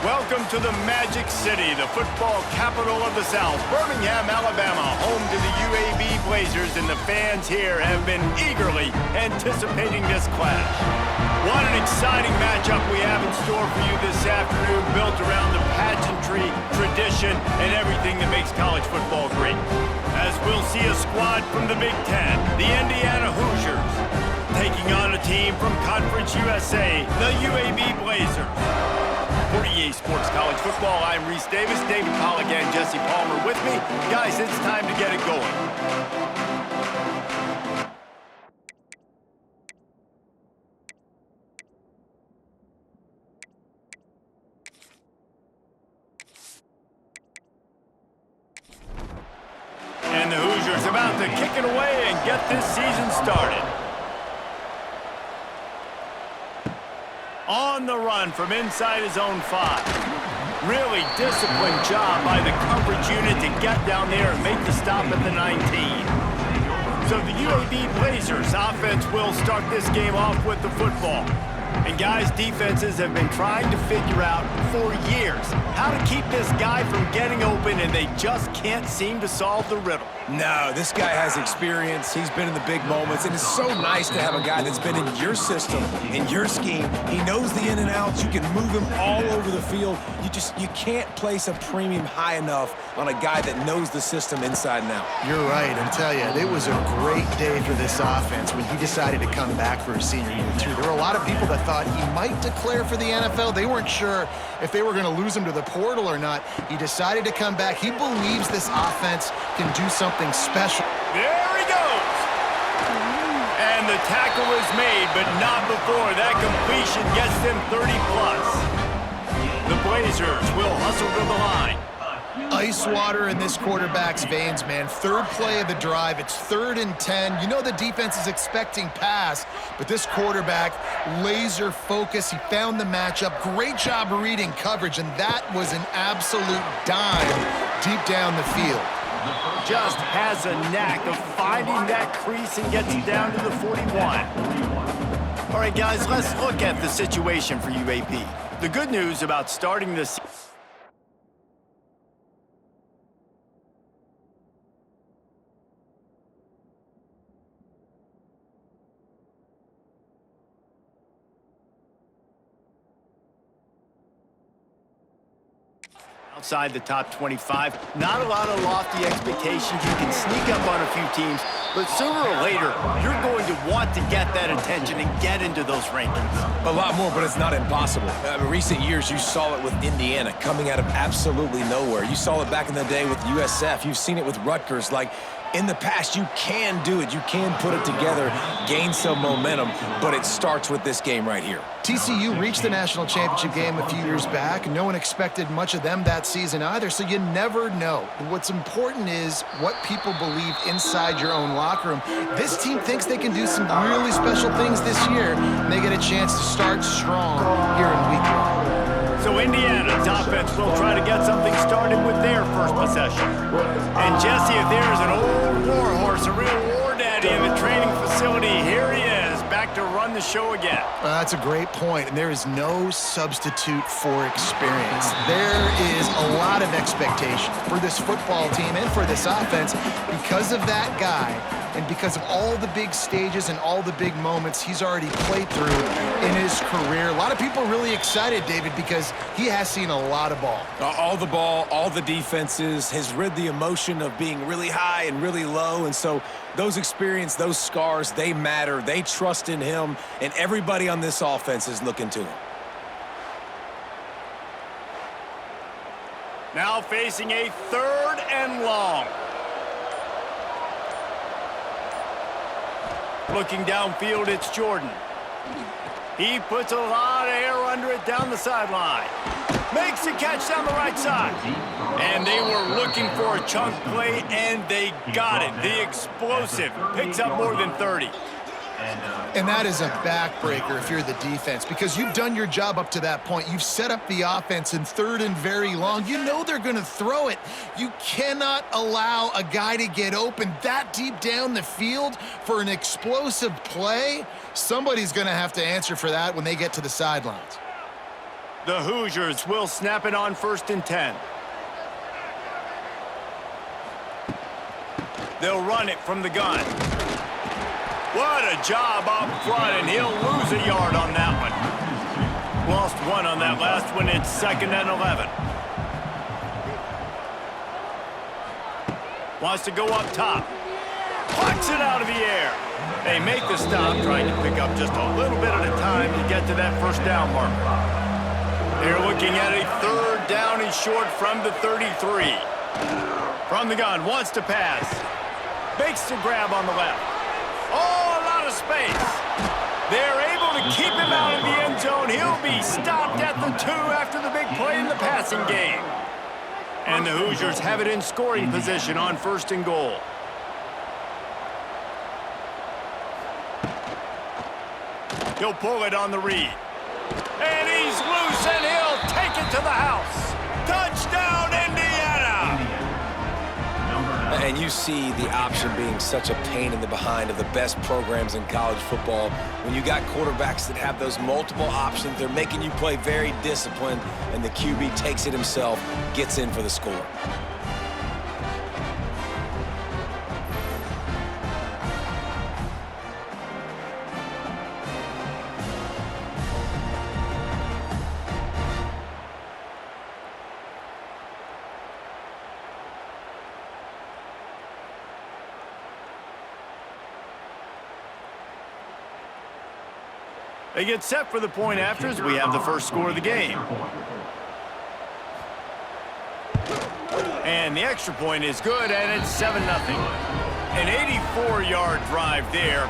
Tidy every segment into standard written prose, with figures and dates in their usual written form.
Welcome to the Magic City, the football capital of the South, Birmingham, Alabama, home to the UAB Blazers, and the fans here have been eagerly anticipating this clash. What an exciting matchup we have in store for you this afternoon, built around the pageantry, tradition, and everything that makes college football great. As we'll see a squad from the Big Ten, the Indiana Hoosiers, taking on a team from Conference USA, the UAB Blazers. For EA Sports College Football, I'm Reese Davis, David Pollock, and Jesse Palmer with me. Guys, it's time to get it going. And the Hoosiers about to kick it away and get this season started. On the run from inside his own 5. Really disciplined job by the coverage unit to get down there and make the stop at the 19. So the UAB Blazers offense will start this game off with the football. And guys, defenses have been trying to figure out for years how to keep this guy from getting open, and they just can't seem to solve the riddle. No, this guy has experience. He's been in the big moments, and it's so nice to have a guy that's been in your system, in your scheme. He knows the in and outs. You can move him all over the field. You can't place a premium high enough on a guy that knows the system inside and out. You're right. I tell you, it was a great day for this offense when he decided to come back for his senior year, too. There were a lot of people that thought he might declare for the NFL. They weren't sure if they were going to lose him to the portal or not. He decided to come back. He believes this offense can do something special. There he goes! And the tackle is made, but not before that completion gets them 30+. The Blazers will hustle to the line. Ice water in this quarterback's veins, man. Third play of the drive. It's 3rd and 10. You know the defense is expecting pass, but this quarterback, laser focus. He found the matchup. Great job reading coverage, and that was an absolute dime deep down the field. Just has a knack of finding that crease and gets it down to the 41. All right, guys, let's look at the situation for UAB. The good news about starting this outside the top 25, not a lot of lofty expectations. You can sneak up on a few teams, but sooner or later, you're going to want to get that attention and get into those rankings. A lot more, but it's not impossible. In recent years, you saw it with Indiana coming out of absolutely nowhere. You saw it back in the day with USF. You've seen it with Rutgers. Like, in the past, you can do it. You can put it together, gain some momentum, but it starts with this game right here. TCU reached the national championship game a few years back. No one expected much of them that season either, so you never know. What's important is what people believe inside your own locker room. This team thinks they can do some really special things this year, and they get a chance to start strong here in week 1. So Indiana's offense will try to get something started with their first possession. And Jesse, if there's an old war horse, a real war daddy in the training facility, here he is, back to run the show again. That's a great point, and there is no substitute for experience. There is a lot of expectation for this football team and for this offense because of that guy and because of all the big stages and all the big moments he's already played through in his career. A lot of people are really excited, David, because he has seen a lot of ball. All the ball, all the defenses, has rid the emotion of being really high and really low, and so those experience, those scars, they matter. They trust in him, and everybody on this offense is looking to him. Now facing a 3rd and long. Looking downfield, it's Jordan. He puts a lot of air under it down the sideline. Makes a catch down the right side. And they were looking for a chunk play, and they got it. The explosive picks up more than 30. And that is a backbreaker if you're the defense, because you've done your job up to that point. You've set up the offense in 3rd and very long. You know they're going to throw it. You cannot allow a guy to get open that deep down the field for an explosive play. Somebody's going to have to answer for that when they get to the sidelines. The Hoosiers will snap it on 1st and 10. They'll run it from the gun. What a job up front, and he'll lose a yard on that one. Lost one on that last one. It's 2nd and 11. Wants to go up top. Plucks it out of the air. They make the stop, trying to pick up just a little bit at a time to get to that 1st down marker. They're looking at a 3rd down and short from the 33. From the gun, wants to pass. Makes the grab on the left. Oh, a lot of space. They're able to keep him out of the end zone. He'll be stopped at the 2 after the big play in the passing game. And the Hoosiers have it in scoring position on 1st and goal. He'll pull it on the read. And he's loose, and he'll take it to the house. Touchdown, Indiana! And you see the option being such a pain in the behind of the best programs in college football. When you got quarterbacks that have those multiple options, they're making you play very disciplined, and the QB takes it himself, gets in for the score. They get set for the point after as we have the first score of the game. And the extra point is good, and it's 7-0. An 84-yard drive there.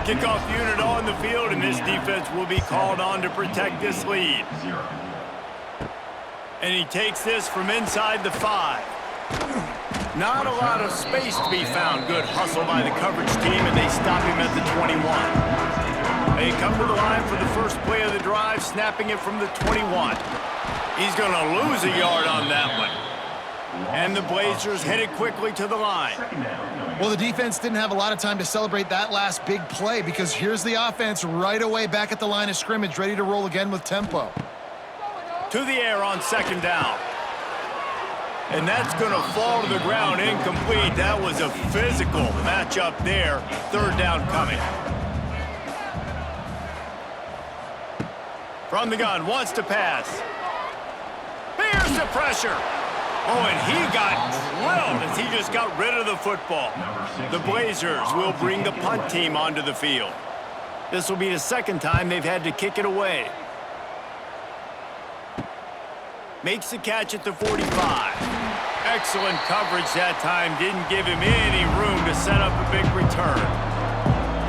Kickoff unit on the field, and this defense will be called on to protect this lead. And he takes this from inside the 5. Not a lot of space to be found. Good hustle by the coverage team, and they stop him at the 21. They come to the line for the first play of the drive, snapping it from the 21. He's going to lose a yard on that one. And the Blazers headed quickly to the line. Well, the defense didn't have a lot of time to celebrate that last big play because here's the offense right away back at the line of scrimmage, ready to roll again with tempo. To the air on 2nd down. And that's going to fall to the ground incomplete. That was a physical matchup there. 3rd down coming. From the gun, wants to pass. Here's the pressure. Oh, and he got drilled as he just got rid of the football. The Blazers will bring the punt team onto the field. This will be the 2nd time they've had to kick it away. Makes the catch at the 45. Excellent coverage that time. Didn't give him any room to set up a big return.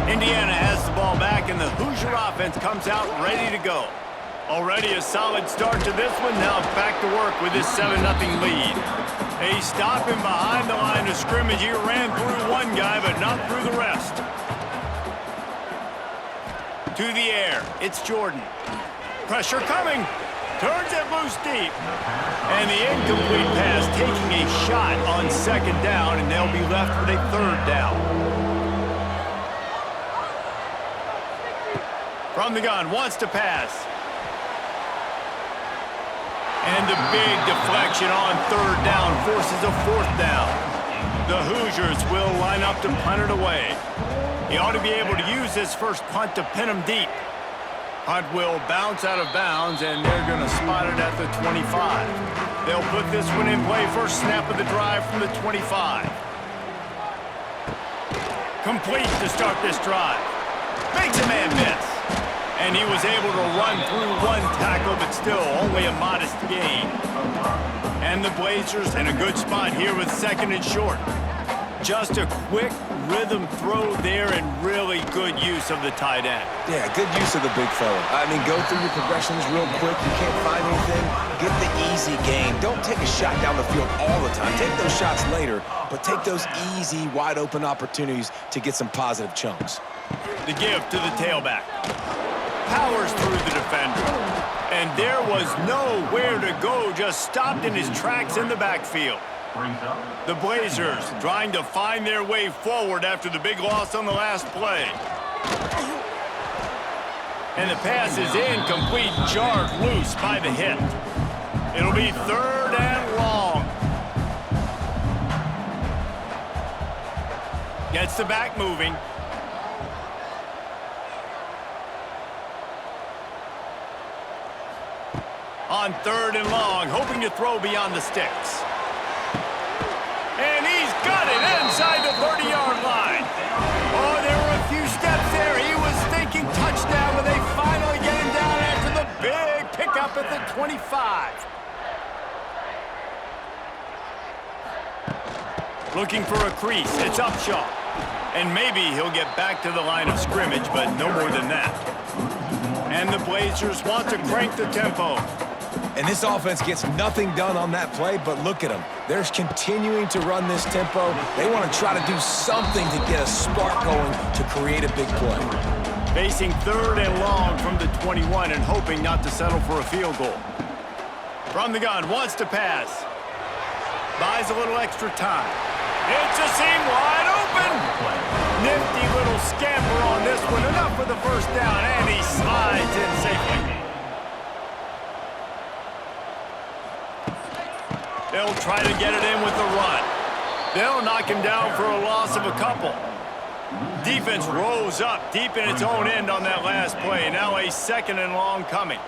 Indiana has the ball back, and the Hoosier offense comes out ready to go. Already a solid start to this one. Now back to work with this 7-0 lead. They stop him behind the line of scrimmage. He ran through one guy, but not through the rest. To the air. It's Jordan. Pressure coming. Turns it loose deep. And the incomplete pass taking a shot on 2nd down, and they'll be left with a 3rd down. From the gun, wants to pass. And the big deflection on 3rd down forces a 4th down. The Hoosiers will line up to punt it away. He ought to be able to use this first punt to pin him deep. Punt will bounce out of bounds, and they're going to spot it at the 25. They'll put this one in play. First snap of the drive from the 25. Complete to start this drive. Makes a man miss. And he was able to run through one tackle, but still only a modest gain. And the Blazers in a good spot here with 2nd and short. Just a quick rhythm throw there and really good use of the tight end. Yeah, good use of the big fella. I mean, go through your progressions real quick. You can't find anything. Get the easy gain. Don't take a shot down the field all the time. Take those shots later, but take those easy, wide-open opportunities to get some positive chunks. The give to the tailback. Powers through the defender. And there was nowhere to go, just stopped in his tracks in the backfield. The Blazers trying to find their way forward after the big loss on the last play. And the pass is incomplete, jarred loose by the hit. It'll be 3rd and long. Gets the back moving. On 3rd and long, hoping to throw beyond the sticks. And he's got it inside the 30-yard line. Oh, there were a few steps there. He was thinking touchdown, but they finally get him down after the big pickup at the 25. Looking for a crease. It's Upshaw. And maybe he'll get back to the line of scrimmage, but no more than that. And the Blazers want to crank the tempo. And this offense gets nothing done on that play, but look at them. They're continuing to run this tempo. They want to try to do something to get a spark going to create a big play. Facing 3rd and long from the 21 and hoping not to settle for a field goal. From the gun, wants to pass. Buys a little extra time. It's a seam wide open. Nifty little scamper on this one. Enough for the first down, and he slides in safely. They'll try to get it in with the run. They'll knock him down for a loss of a couple. Defense rolls up deep in its own end on that last play. Now a 2nd and long coming.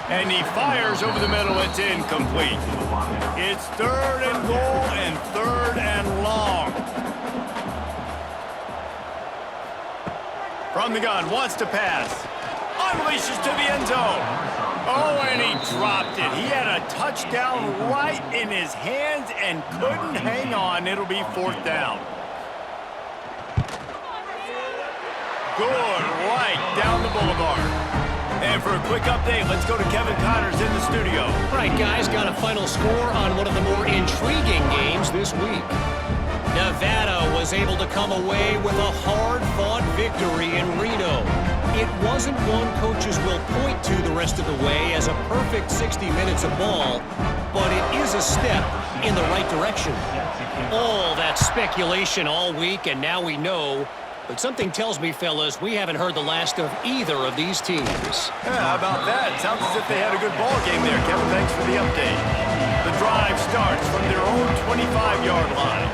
And he fires over the middle. It's incomplete. It's 3rd and goal and 3rd and long. From the gun, wants to pass. Unleashes to the end zone. Oh, and he dropped it. He had a touchdown right in his hands and couldn't hang on. It'll be 4th down. Good right down the boulevard. And for a quick update, let's go to Kevin Connors in the studio. All right, guys, got a final score on one of the more intriguing games this week. Nevada was able to come away with a hard-fought victory in Reno. It wasn't one coaches will point to the rest of the way as a perfect 60 minutes of ball, but it is a step in the right direction. All that speculation all week, and now we know. But something tells me, fellas, we haven't heard the last of either of these teams. Yeah, how about that? Sounds as if they had a good ball game there, Kevin. Thanks for the update. The drive starts from their own 25-yard line.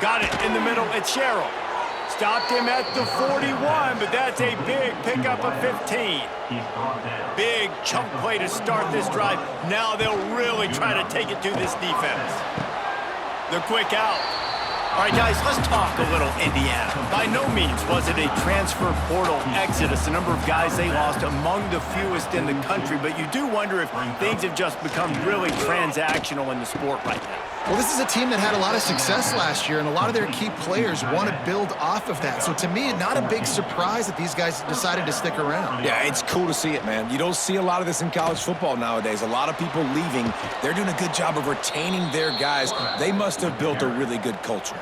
Got it in the middle. It's Sherrill. Stopped him at the 41, but that's a big pickup of 15. Big chunk play to start this drive. Now they'll really try to take it to this defense. The quick out. All right, guys, let's talk a little Indiana. By no means was it a transfer portal exodus. The number of guys they lost among the fewest in the country, but you do wonder if things have just become really transactional in the sport right now. Well, this is a team that had a lot of success last year, and a lot of their key players want to build off of that. So to me, not a big surprise that these guys decided to stick around. Yeah, it's cool to see it, man. You don't see a lot of this in college football nowadays. A lot of people leaving. They're doing a good job of retaining their guys. They must have built a really good culture.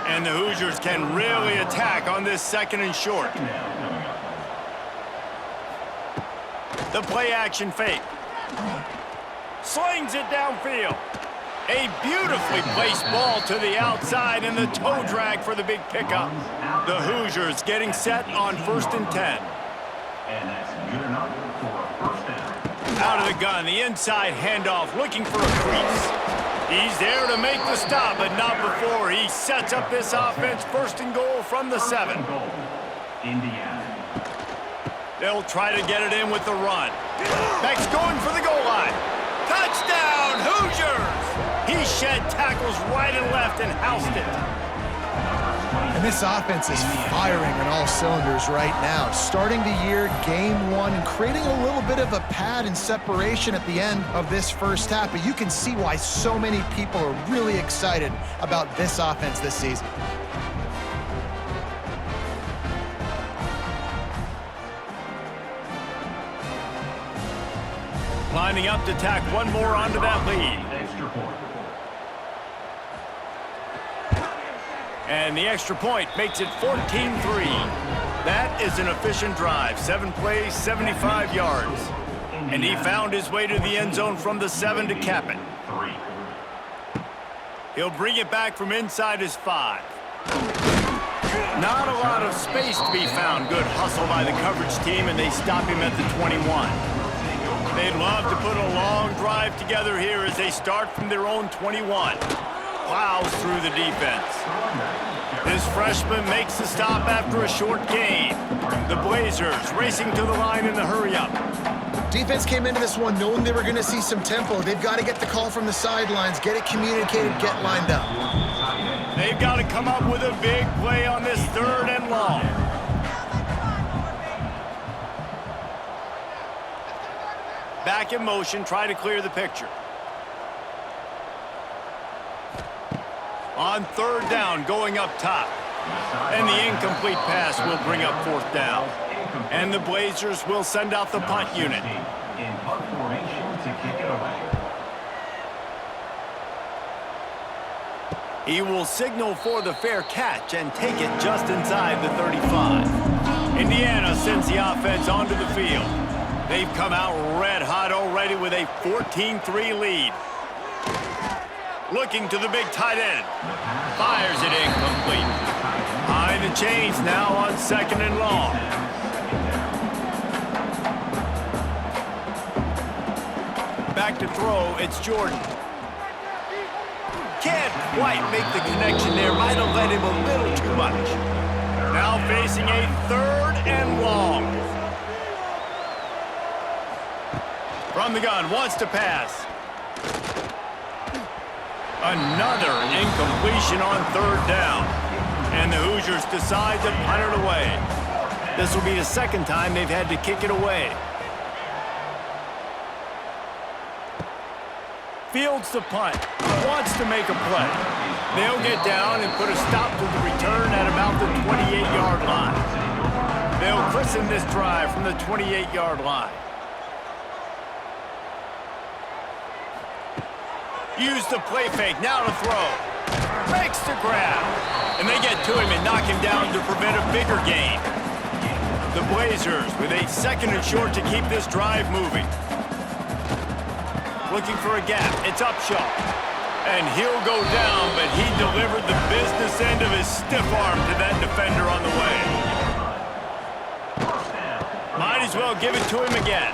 And the Hoosiers can really attack on this 2nd and short. The play action fake. Slings it downfield. A beautifully placed ball to the outside and the toe drag for the big pickup. The Hoosiers getting set on 1st and 10. And that's good enough for a 1st down. Out of the gun, the inside handoff, looking for a crease. He's there to make the stop, but not before he sets up this offense. 1st and goal from the 7. Indiana. They'll try to get it in with the run. Beck's going for the goal line. Touchdown, Hoosiers! He shed tackles right and left and housed it. And this offense is firing on all cylinders right now. Starting the year, game 1, and creating a little bit of a pad and separation at the end of this first half. But you can see why so many people are really excited about this offense this season. Lining up to tack one more onto that lead. Extra point. And the extra point makes it 14-3. That is an efficient drive. 7 plays, 75 yards. And he found his way to the end zone from the 7 to cap it. He'll bring it back from inside his 5. Not a lot of space to be found. Good hustle by the coverage team, and they stop him at the 21. They'd love to put a long drive together here as they start from their own 21. Plows through the defense. This freshman makes the stop after a short gain. The Blazers racing to the line in the hurry-up. Defense came into this one knowing they were going to see some tempo. They've got to get the call from the sidelines, get it communicated, get lined up. They've got to come up with a big play on this 3rd and long. Back in motion, try to clear the picture. On 3rd down, going up top. And the incomplete pass will bring up 4th down. And the Blazers will send out the punt unit. In punt formation to kick it away. He will signal for the fair catch and take it just inside the 35. Indiana sends the offense onto the field. They've come out red hot already with a 14-3 lead. Looking to the big tight end. Fires it incomplete. Behind the chains now on 2nd and long. Back to throw, it's Jordan. Can't quite make the connection there. Might have led him a little too much. Now facing a 3rd and long. From the gun, wants to pass. Another incompletion on 3rd down. And the Hoosiers decide to punt it away. This will be the 2nd time they've had to kick it away. Fields the punt. Wants to make a play. They'll get down and put a stop to the return at about the 28-yard line. They'll christen this drive from the 28-yard line. Use the play fake, now to throw. Makes the grab. And they get to him and knock him down to prevent a bigger gain. The Blazers with a 2nd and short to keep this drive moving. Looking for a gap, it's Upshaw. And he'll go down, but he delivered the business end of his stiff arm to that defender on the way. Might as well give it to him again.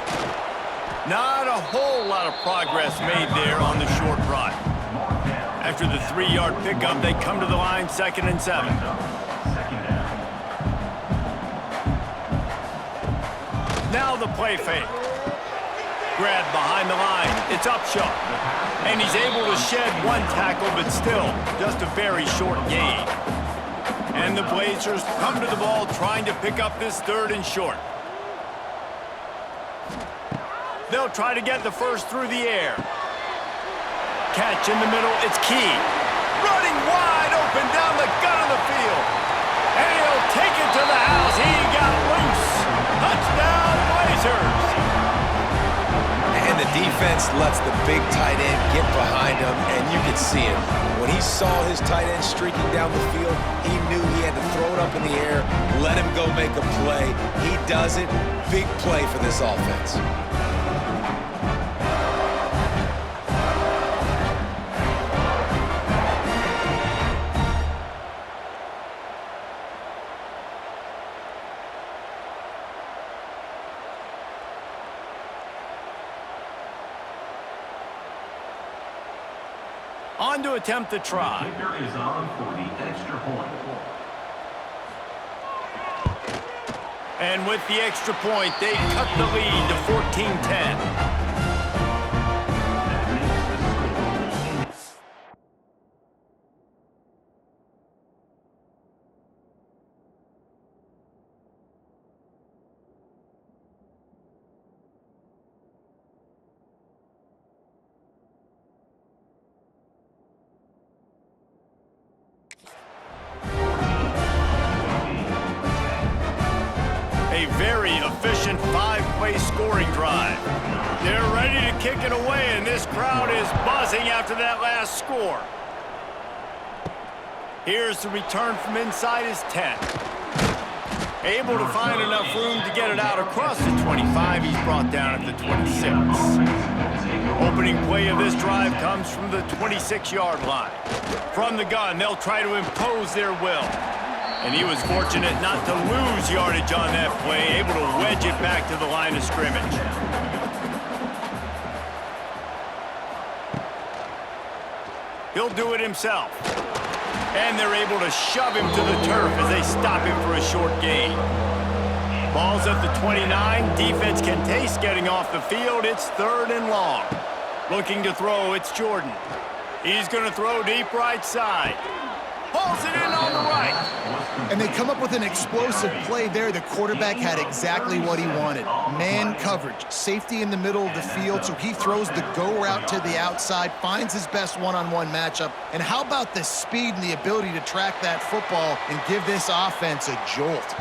Not a whole lot of progress made there on the short run. After the 3-yard pickup, they come to the line 2nd and 7. Now the play fake. Grab behind the line. It's Upshaw. And he's able to shed 1 tackle, but still just a very short gain. And the Blazers come to the ball trying to pick up this 3rd and short. They'll try to get the first through the air. Catch in the middle, it's Key. Running wide open down the gut of the field. And he'll take it to the house. He got loose. Touchdown, Blazers. And the defense lets the big tight end get behind him, and you can see it. When he saw his tight end streaking down the field, he knew he had to throw it up in the air, let him go make a play. He does it. Big play for this offense. On to attempt the try. Kicker is on for the extra point. And with the extra point, they cut the lead to 14-10. A very efficient 5-play scoring drive. They're ready to kick it away, and this crowd is buzzing after that last score. Here's the return from inside his 10. Able to find enough room to get it out across the 25. He's brought down at the 26. Opening play of this drive comes from the 26-yard line. From the gun, they'll try to impose their will. And he was fortunate not to lose yardage on that play, able to wedge it back to the line of scrimmage. He'll do it himself. And they're able to shove him to the turf as they stop him for a short gain. Ball's at the 29. Defense can taste getting off the field. It's 3rd and long. Looking to throw, it's Jordan. He's going to throw deep right side. Pulls it in on the right. And they come up with an explosive play there. The quarterback had exactly what he wanted. Man coverage, safety in the middle of the field, so he throws the go route to the outside, finds his best one-on-one matchup. And how about the speed and the ability to track that football and give this offense a jolt?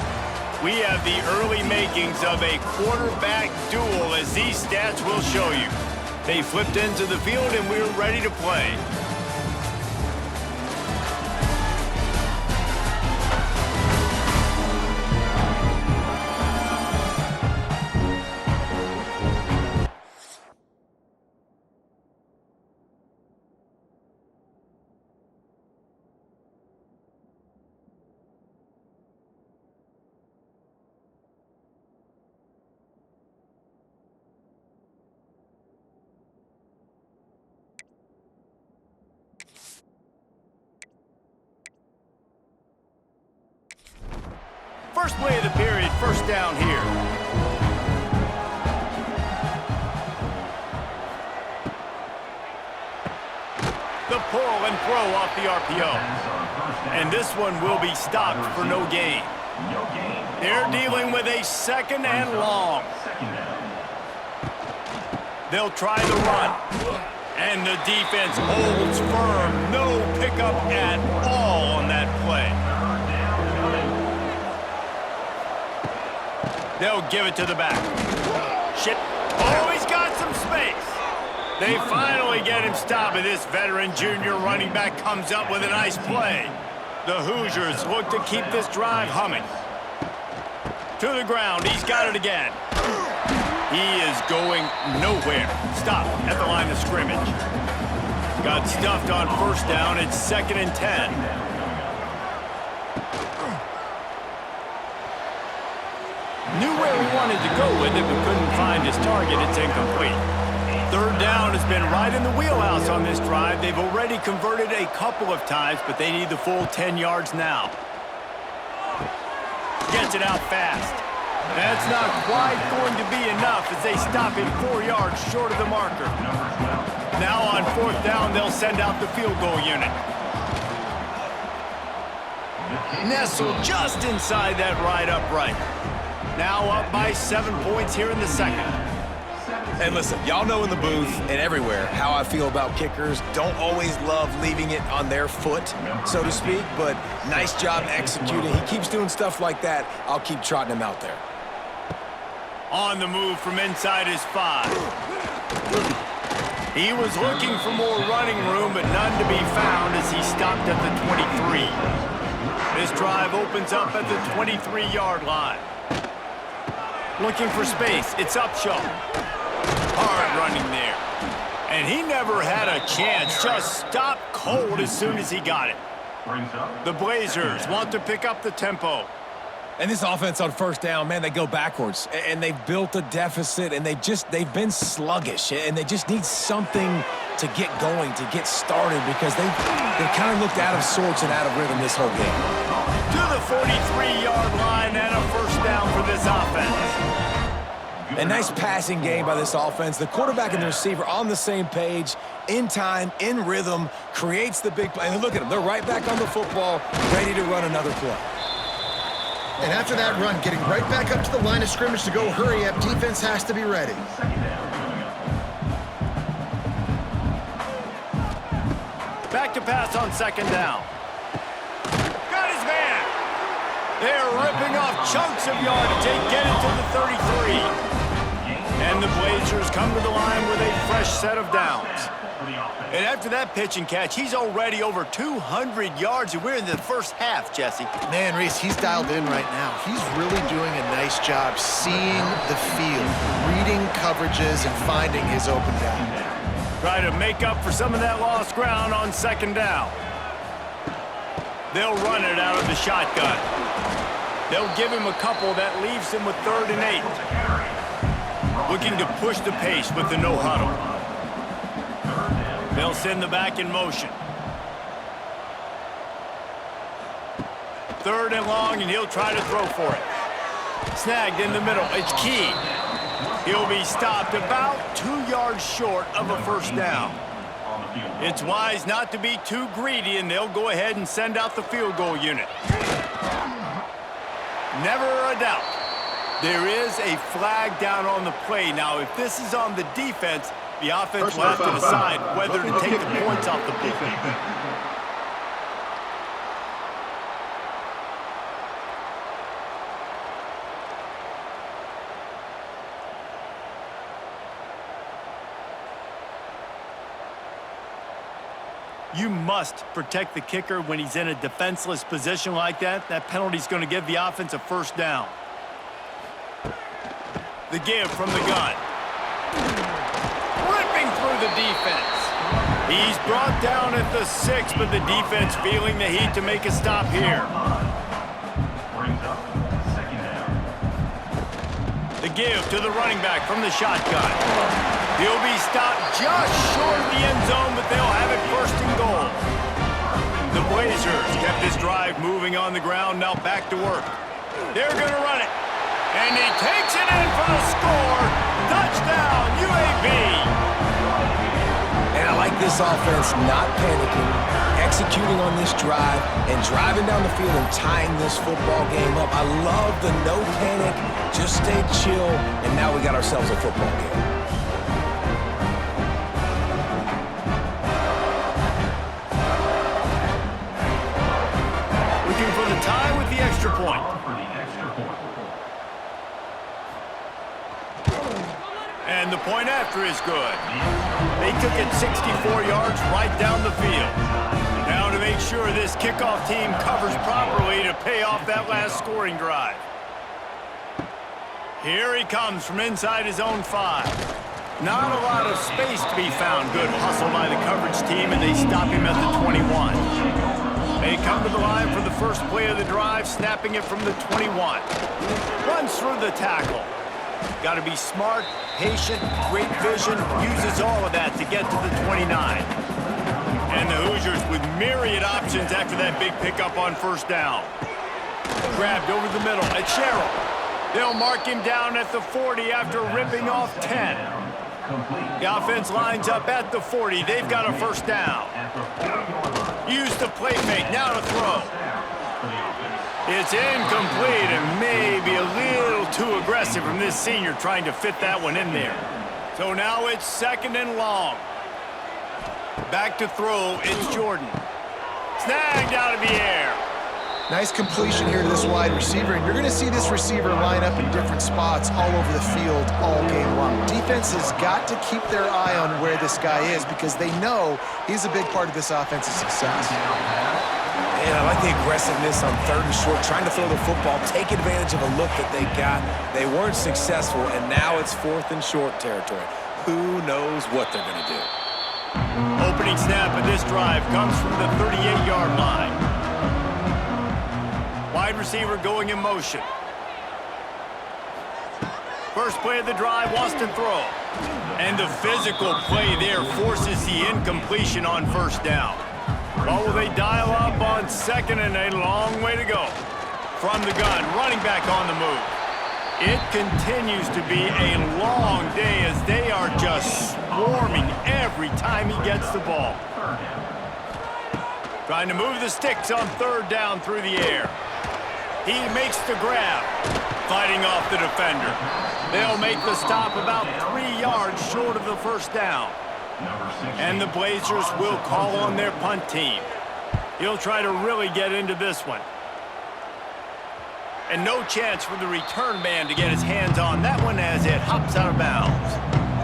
We have the early makings of a quarterback duel, as these stats will show you. They flipped into the field, and we're ready to play. First play of the period, first down here. The pull and throw off the RPO. And this one will be stopped for no gain. They're dealing with a 2nd and long. They'll try the run. And the defense holds firm. No pickup at all on that play. They'll give it to the back. Shit. Oh, he's got some space. They finally get him stopped, and this veteran junior running back comes up with a nice play. The Hoosiers look to keep this drive humming. To the ground. He's got it again. He is going nowhere. Stop at the line of scrimmage. Got stuffed on first down. It's 2nd and 10. Knew where he wanted to go with it, but couldn't find his target. It's incomplete. 3rd down has been right in the wheelhouse on this drive. They've already converted a couple of times, but they need the full 10 yards now. Gets it out fast. That's not quite going to be enough as they stop him 4 yards short of the marker. Now on 4th down, they'll send out the field goal unit. Nestled just inside that right upright. Now up by 7 points here in the 2nd. And listen, y'all know in the booth and everywhere how I feel about kickers. Don't always love leaving it on their foot, so to speak, but nice job executing. He keeps doing stuff like that. I'll keep trotting him out there. On the move from inside his 5. He was looking for more running room, but none to be found as he stopped at the 23. This drive opens up at the 23-yard line. Looking for space. It's Upshaw. Hard running there. And he never had a chance. Just stopped cold as soon as he got it. The Blazers want to pick up the tempo. And this offense on first down, man, they go backwards. And they've built a deficit, and they've been sluggish. And they just need something to get going, to get started, because they've kind of looked out of sorts and out of rhythm this whole game. To the 43-yard line and a first down for this offense. A nice passing game by this offense. The quarterback and the receiver on the same page, in time, in rhythm, creates the big play. And look at them. They're right back on the football, ready to run another play. And after that run, getting right back up to the line of scrimmage to go hurry up, defense has to be ready. Back to pass on 2nd down. Got his man. They're ripping off chunks of yardage. They get it to the 33. And the Blazers come to the line with a fresh set of downs. And after that pitch and catch, he's already over 200 yards, and we're in the first half, Jesse. Man, Reese, he's dialed in right now. He's really doing a nice job seeing the field, reading coverages, and finding his open guy. Try to make up for some of that lost ground on second down. They'll run it out of the shotgun. They'll give him a couple that leaves him with 3rd and 8. Looking to push the pace with the no huddle. They'll send the back in motion. 3rd and long, and he'll try to throw for it. Snagged in the middle. It's key. He'll be stopped about 2 yards short of a first down. It's wise not to be too greedy, and they'll go ahead and send out the field goal unit. Never a doubt. There is a flag down on the play. Now, if this is on the defense, the offense will have to decide whether to take the points off the board. You must protect the kicker when he's in a defenseless position like that. That penalty's going to give the offense a first down. The give from the gun. Ripping through the defense. He's brought down at the 6, but the defense feeling the heat to make a stop here. Brings up second down. The give to the running back from the shotgun. He'll be stopped just short of the end zone, but they'll have it 1st and goal. The Blazers kept this drive moving on the ground, now back to work. They're going to run it. And he takes it in for the score. Touchdown, UAB. And I like this offense not panicking, executing on this drive, and driving down the field and tying this football game up. I love the no panic, just stay chill, and now we got ourselves a football game. For the tie with the extra point. And the point after is good. They took it 64 yards right down the field. Now to make sure this kickoff team covers properly to pay off that last scoring drive. Here he comes from inside his own 5. Not a lot of space to be found. Good hustle by the coverage team, and they stop him at the 21. They come to the line for the first play of the drive, snapping it from the 21. Runs through the tackle. Got to be smart, patient, great vision, uses all of that to get to the 29. And the Hoosiers with myriad options after that big pickup on first down. Grabbed over the middle at Sherrill. They'll mark him down at the 40 after ripping off 10. The offense lines up at the 40. They've got a first down. Use the play fake, now to throw. It's incomplete and maybe a little too aggressive from this senior trying to fit that one in there. So now it's 2nd and long. Back to throw, it's Jordan. Snagged out of the air. Nice completion here to this wide receiver, and you're going to see this receiver line up in different spots all over the field all game long. Defense has got to keep their eye on where this guy is because they know he's a big part of this offense's success. And I like the aggressiveness on 3rd and short, trying to throw the football, take advantage of a look that they got. They weren't successful, and now it's 4th and short territory. Who knows what they're going to do? Opening snap of this drive comes from the 38-yard line. Wide receiver going in motion. First play of the drive, wants to throw. And the physical play there forces the incompletion on first down. Well, will they dial up on 2nd and a long way to go? From the gun, running back on the move. It continues to be a long day as they are just swarming every time he gets the ball. Trying to move the sticks on 3rd down through the air. He makes the grab, fighting off the defender. They'll make the stop about 3 yards short of the first down. And the Blazers will call on their punt team. He'll try to really get into this one. And no chance for the return man to get his hands on that one as it hops out of bounds.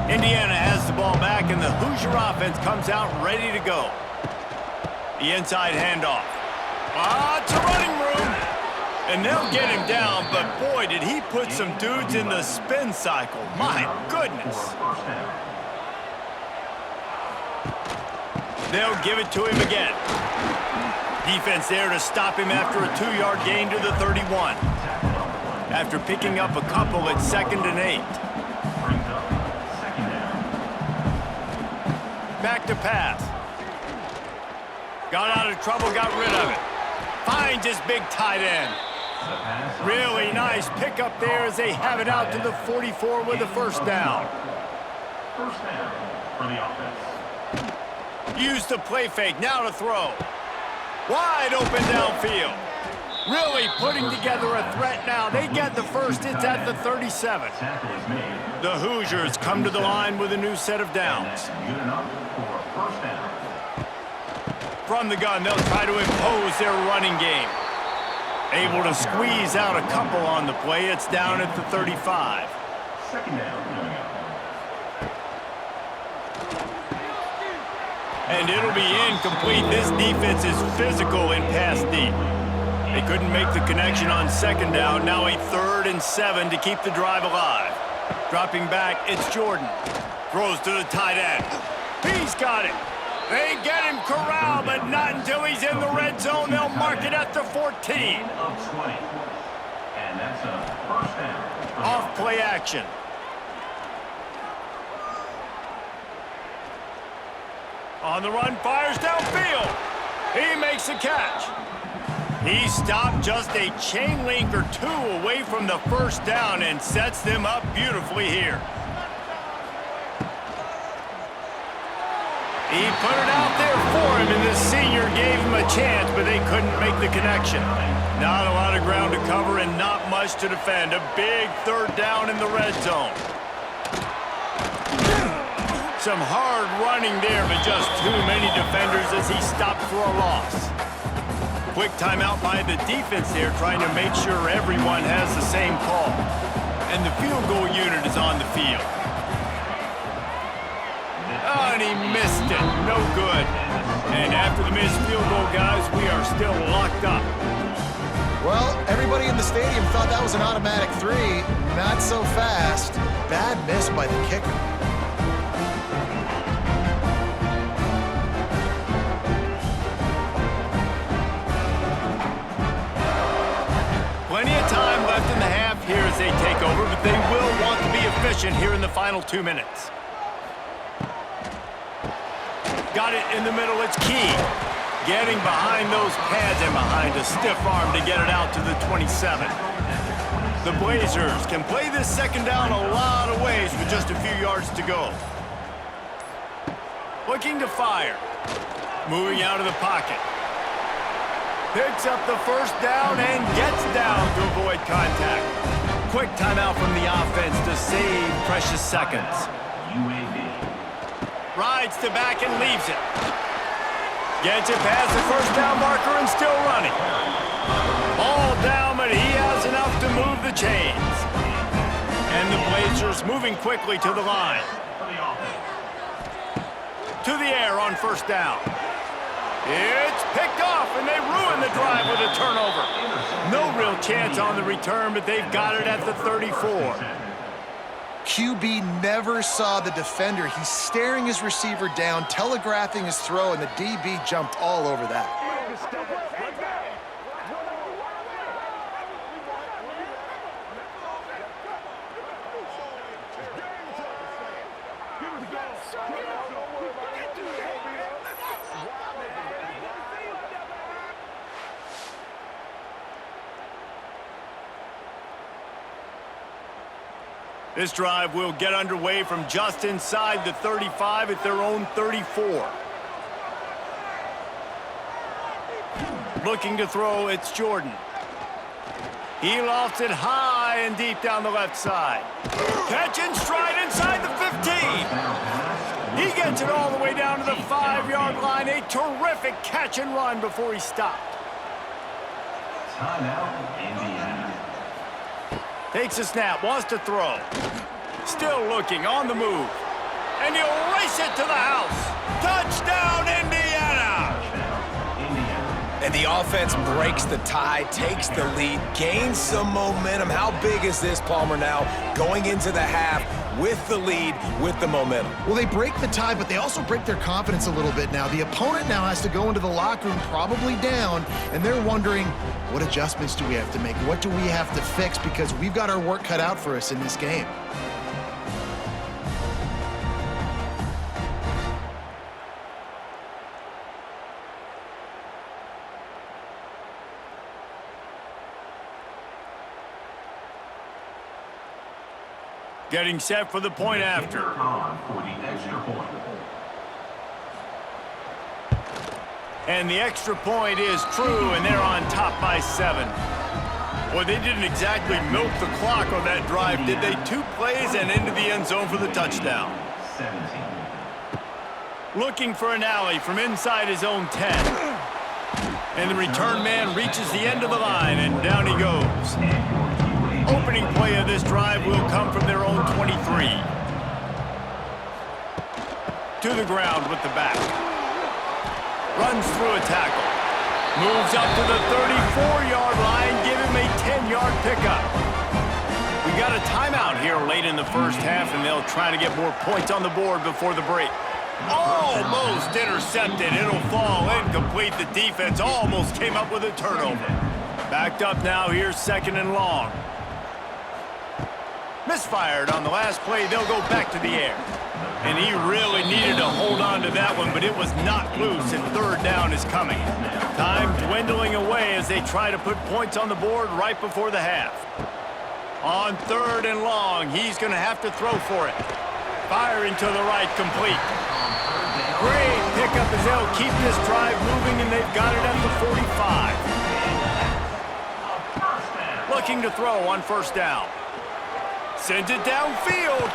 Indiana has the ball back, and the Hoosier offense comes out ready to go. The inside handoff. Lots of running room. And they'll get him down, but boy, did he put some dudes in the spin cycle. My goodness. They'll give it to him again. Defense there to stop him after a 2-yard gain to the 31. After picking up a couple at 2nd and 8. Brings up second down. Back to pass. Got out of trouble, got rid of it. Finds his big tight end. The pass. Really nice pickup there as they have it out to the 44 with a first down. First down for the offense. Use the play fake, now to throw. Wide open downfield. Really putting together a threat now. They get the first, it's at the 37. Tackle is made. The Hoosiers come to the line with a new set of downs. That's good enough for a first down. From the gun, they'll try to impose their running game. Able to squeeze out a couple on the play. It's down at the 35. Second down coming up. And it'll be incomplete. This defense is physical in pass deep. They couldn't make the connection on second down. Now a 3rd and 7 to keep the drive alive. Dropping back, it's Jordan. Throws to the tight end. He's got it. They get him corralled, but not until he's in the red zone. They'll mark it at the 14. Of 20. And that's a first down. Off play action. On the run, fires downfield. He makes the catch. He stopped just a chain link or 2 away from the first down and sets them up beautifully here. He put it out there for him, and the senior gave him a chance, but they couldn't make the connection. Not a lot of ground to cover and not much to defend. A big 3rd down in the red zone. Some hard running there, but just too many defenders as he stopped for a loss. Quick timeout by the defense there, trying to make sure everyone has the same call. And the field goal unit is on the field. Oh, and he missed it. No good. And after the missed field goal, guys, we are still locked up. Well, everybody in the stadium thought that was an automatic 3. Not so fast. Bad miss by the kicker. Plenty of time left in the half here as they take over, but they will want to be efficient here in the final 2 minutes. Got it in the middle, it's key. Getting behind those pads and behind a stiff arm to get it out to the 27. The Blazers can play this second down a lot of ways with just a few yards to go. Looking to fire. Moving out of the pocket. Picks up the first down and gets down to avoid contact. Quick timeout from the offense to save precious seconds. UAB. Rides to back and leaves it. Gets it past the first down marker and still running. Ball down, but he has enough to move the chains. And the Blazers moving quickly to the line. To the air on first down. It's picked off, and they ruin the drive with a turnover. No real chance on the return, but they've got it at the 34. QB never saw the defender. He's staring his receiver down, telegraphing his throw, and the DB jumped all over that. This drive will get underway from just inside the 35 at their own 34. Looking to throw, it's Jordan. He lofts it high and deep down the left side. Catch and stride inside the 15. He gets it all the way down to the 5-yard line. A terrific catch and run before he stopped. Timeout, Indiana. Takes a snap, wants to throw. Still looking, on the move. And he'll race it to the house. Touchdown, Indiana! And the offense breaks the tie, takes the lead, gains some momentum. How big is this, Palmer, now? Going into the half, with the lead, with the momentum. Well, they break the tie, but they also break their confidence a little bit now. The opponent now has to go into the locker room probably down, and they're wondering, what adjustments do we have to make? What do we have to fix? Because we've got our work cut out for us in this game. Getting set for the point after. On for the extra point. And the extra point is true, and they're on top by 7. Well, they didn't exactly milk the clock on that drive, did they? 2 plays and into the end zone for the touchdown. 17. Looking for an alley from inside his own 10. And the return man reaches the end of the line, and down he goes. Opening play of this drive will come from their own 23. To the ground with the back. Runs through a tackle. Moves up to the 34-yard line. Give him a 10-yard pickup. We got a timeout here late in the first half, and they'll try to get more points on the board before the break. Almost intercepted. It'll fall incomplete. The defense almost came up with a turnover. Backed up now. Here's 2nd and long. Misfired on the last play. They'll go back to the air. And he really needed to hold on to that one, but it was not loose, and 3rd down is coming. Time dwindling away as they try to put points on the board right before the half. On 3rd and long, he's going to have to throw for it. Firing to the right, complete. Great pickup as they'll keep this drive moving, and they've got it at the 45. Looking to throw on 1st down. Sends it downfield.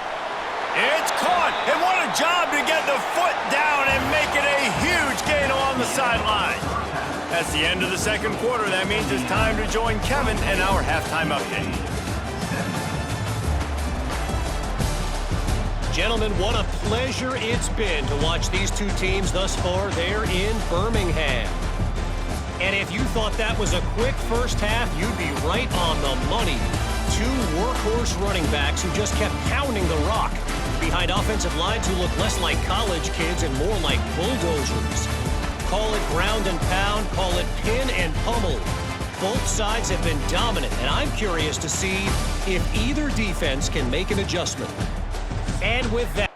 It's caught. And what a job to get the foot down and make it a huge gain along the sideline. That's the end of the 2nd quarter. That means it's time to join Kevin and our halftime update. Gentlemen, what a pleasure it's been to watch these 2 teams thus far there in Birmingham. And if you thought that was a quick first half, you'd be right on the money. 2 workhorse running backs who just kept pounding the rock behind offensive lines who look less like college kids and more like bulldozers. Call it ground and pound, call it pin and pummel. Both sides have been dominant, and I'm curious to see if either defense can make an adjustment. And with that...